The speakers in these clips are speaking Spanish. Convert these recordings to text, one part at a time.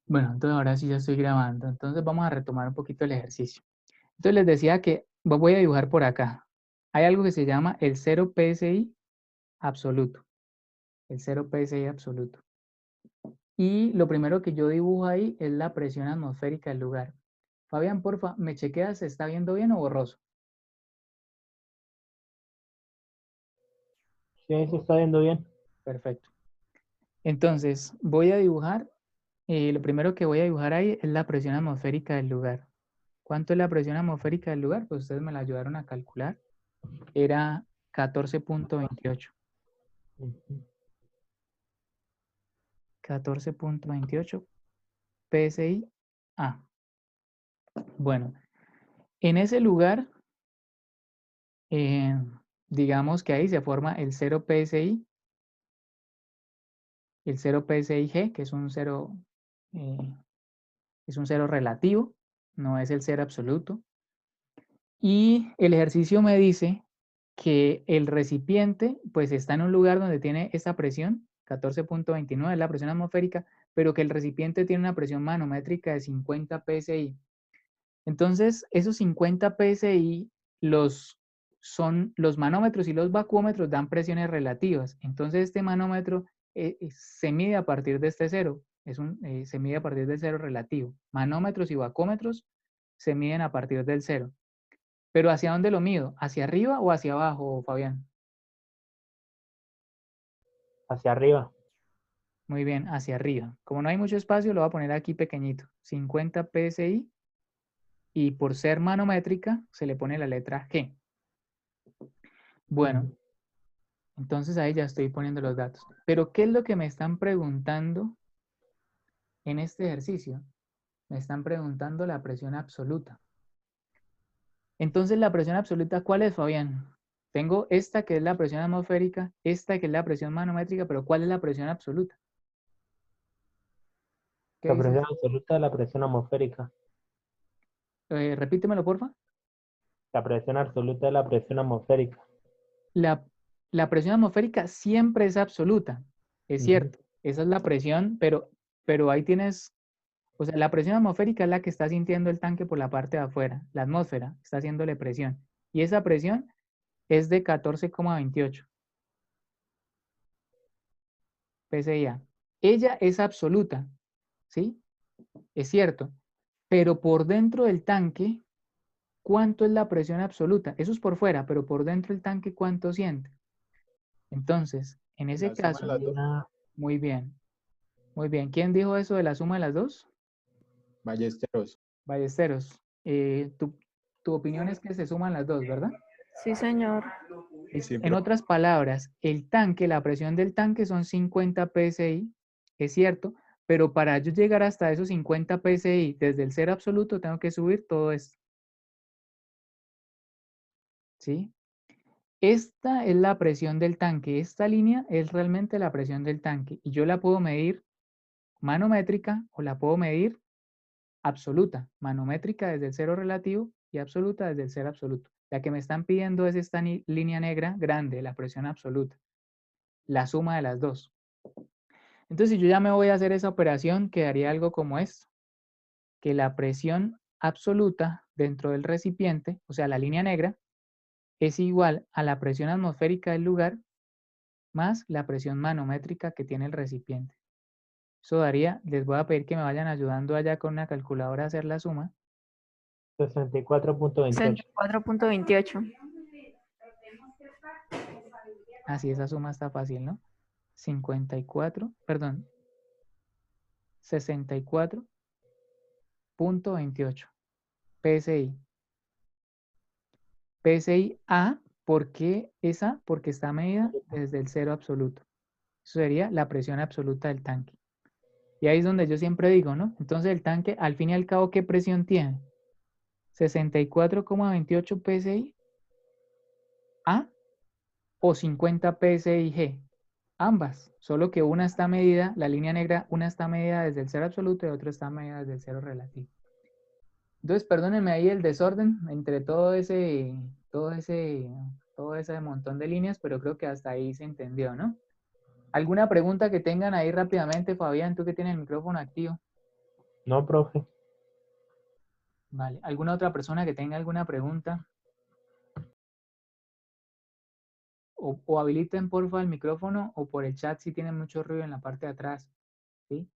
Bueno, entonces ahora sí ya estoy grabando. Entonces vamos a retomar un poquito el ejercicio. Entonces les decía que voy a dibujar por acá. Hay algo que se llama el 0 PSI absoluto. El 0 PSI absoluto. Y lo primero que yo dibujo ahí es la presión atmosférica del lugar. Fabián, porfa, ¿me chequeas? ¿Se está viendo bien o borroso? Sí, ahí se está viendo bien. Perfecto. Entonces, voy a dibujar, lo primero que voy a dibujar ahí es la presión atmosférica del lugar. ¿Cuánto es la presión atmosférica del lugar? Pues ustedes me la ayudaron a calcular. Era 14.28. Ujú. 14.28 PSI A. Bueno, en ese lugar, eh, digamos que ahí se forma el 0 PSI, el 0 PSIG, que eh, es un cero relativo, no es el cero absoluto. Y el ejercicio me dice que el recipiente pues está en un lugar donde tiene esta presión, 14.29 es la presión atmosférica, pero que el recipiente tiene una presión manométrica de 50 psi. Entonces, esos 50 psi son los manómetros y los vacuómetros dan presiones relativas. Entonces, este manómetro se mide a partir de este cero, se mide a partir del cero relativo. Manómetros y vacuómetros se miden a partir del cero. Pero ¿hacia dónde lo mido? ¿Hacia arriba o hacia abajo, Fabián? Hacia arriba. Muy bien, hacia arriba. Como no hay mucho espacio, lo voy a poner aquí pequeñito. 50 psi y por ser manométrica se le pone la letra G. Bueno, Ujú. entonces ahí ya estoy poniendo los datos. Pero ¿qué es lo que me están preguntando en este ejercicio? Me están preguntando la presión absoluta. Entonces, ¿la presión absoluta cuál es, Fabián? Tengo esta que es la presión atmosférica, esta que es la presión manométrica, pero ¿cuál es la presión absoluta? ¿Qué La presión dices? absoluta de la presión atmosférica. Repítemelo, porfa. La presión absoluta de la presión atmosférica. La, la presión atmosférica siempre es absoluta, es Ujú. cierto. Esa es la presión, pero ahí tienes, o sea, la presión atmosférica es la que está sintiendo el tanque por la parte de afuera. La atmósfera está haciéndole presión. Y esa presión es de 14,28 PSI. Ella es absoluta, ¿sí? Es cierto. Pero por dentro del tanque, ¿cuánto es la presión absoluta? Eso es por fuera, pero por dentro del tanque, ¿cuánto siente? Entonces, en ese La suma de caso, las dos. Sería muy bien, muy bien. ¿Quién dijo eso de la suma de las dos? Ballesteros. Ballesteros. Tu opinión es que se suman las dos, ¿verdad? Sí, señor. Sí, En profe. otras palabras, el tanque, la presión del tanque son 50 psi, es cierto, pero para yo llegar hasta esos 50 psi desde el cero absoluto, tengo que subir todo esto, ¿sí? Esta es la presión del tanque. Esta línea es realmente la presión del tanque y yo la puedo medir manométrica o la puedo medir absoluta, manométrica desde el cero relativo y absoluta desde el cero absoluto. La que me están pidiendo es esta línea negra grande, la presión absoluta, la suma de las dos. Entonces, si yo ya me voy a hacer esa operación, quedaría algo como esto, que la presión absoluta dentro del recipiente, o sea, la línea negra, es igual a la presión atmosférica del lugar más la presión manométrica que tiene el recipiente. Eso daría, les voy a pedir que me vayan ayudando allá con una calculadora a hacer la suma. 64.28. 64.28. Así esa suma está fácil, ¿no? 54, perdón, 64.28 PSI. PSI A, ¿por qué esa? Porque está medida desde el cero absoluto. Eso sería la presión absoluta del tanque. Y ahí es donde yo siempre digo, ¿no? Entonces el tanque, al fin y al cabo, ¿qué presión tiene? 64,28 PSI A o 50 PSI G. Ambas, solo que una está medida, la línea negra, una está medida desde el cero absoluto y otra está medida desde el cero relativo. Entonces, perdónenme ahí el desorden entre todo ese, todo ese montón de líneas, pero creo que hasta ahí se entendió, ¿no? ¿Alguna pregunta que tengan ahí rápidamente, Fabián, tú que tienes el micrófono activo? No, profe. Vale. ¿Alguna otra persona que tenga alguna pregunta? O habiliten porfa el micrófono o por el chat si tienen mucho ruido en la parte de atrás. ¿Sí?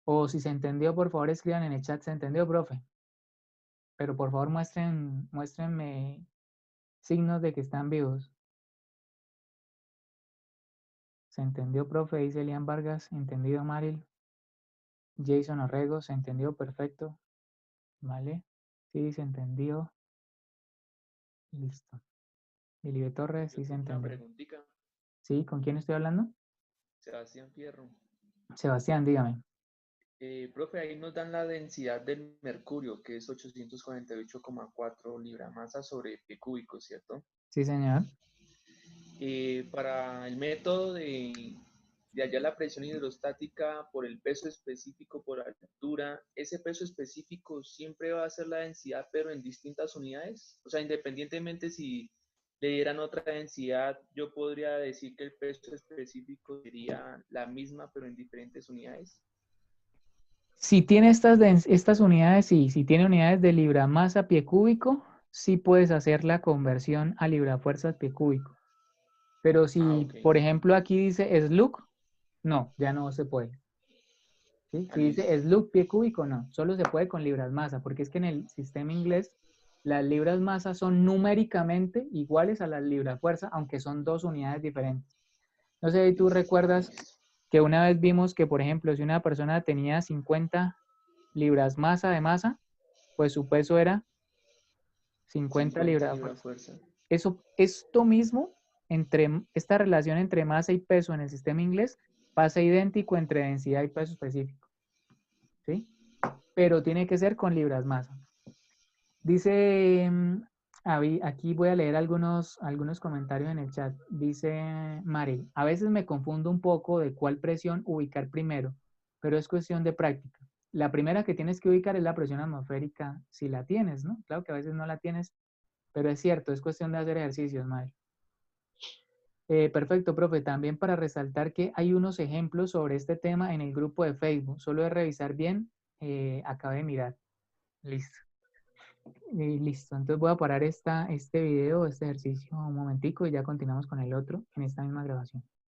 O si se entendió, por favor escriban en el chat, ¿se entendió, profe? Pero por favor muéstrenme signos de que están vivos. ¿Se entendió, profe? Dice Elian Vargas. ¿Entendido, Maril? Jason Orrego, ¿se entendió? Perfecto. ¿Vale? Sí, se entendió. Listo. Elibe Torres, sí se Una entendió. preguntita, ¿Sí? ¿Con quién estoy hablando? Sebastián Fierro. Sebastián, dígame. Profe, ahí nos dan la densidad del mercurio, que es 848,4 libra-masa sobre pie cúbico, ¿cierto? Sí, señor. Para el método de hallar la presión hidrostática por el peso específico por altura, ¿ese peso específico siempre va a ser la densidad, pero en distintas unidades? O sea, independientemente si le dieran otra densidad, yo podría decir que el peso específico sería la misma, pero en diferentes unidades. Si tiene estas unidades, sí. Si tiene unidades de libra-masa pie cúbico, sí puedes hacer la conversión a libra-fuerzas pie cúbico. Pero si, Ok. por ejemplo, aquí dice SLUC, no, ya no se puede. ¿Sí? Si dice Listo. SLUC pie cúbico, no. Solo se puede con libras masa, porque es que en el sistema inglés las libras masa son numéricamente iguales a las libras fuerza, aunque son dos unidades diferentes. No sé si tú recuerdas que una vez vimos que, por ejemplo, si una persona tenía 50 libras masa de masa, pues su peso era 50 libras de fuerza. fuerza. Esto mismo, esta relación entre masa y peso en el sistema inglés, pasa idéntico entre densidad y peso específico. ¿Sí? Pero tiene que ser con libras masa. Dice, aquí voy a leer algunos comentarios en el chat. Dice Mari, a veces me confundo un poco de cuál presión ubicar primero, pero es cuestión de práctica. La primera que tienes que ubicar es la presión atmosférica, si la tienes, ¿no? Claro que a veces no la tienes, pero es cierto, es cuestión de hacer ejercicios, Mari. Perfecto, profe. También para resaltar que hay unos ejemplos sobre este tema en el grupo de Facebook. Solo de revisar bien, acabé de mirar. Listo. Listo. Entonces voy a parar este video, este ejercicio un momentico y ya continuamos con el otro en esta misma grabación.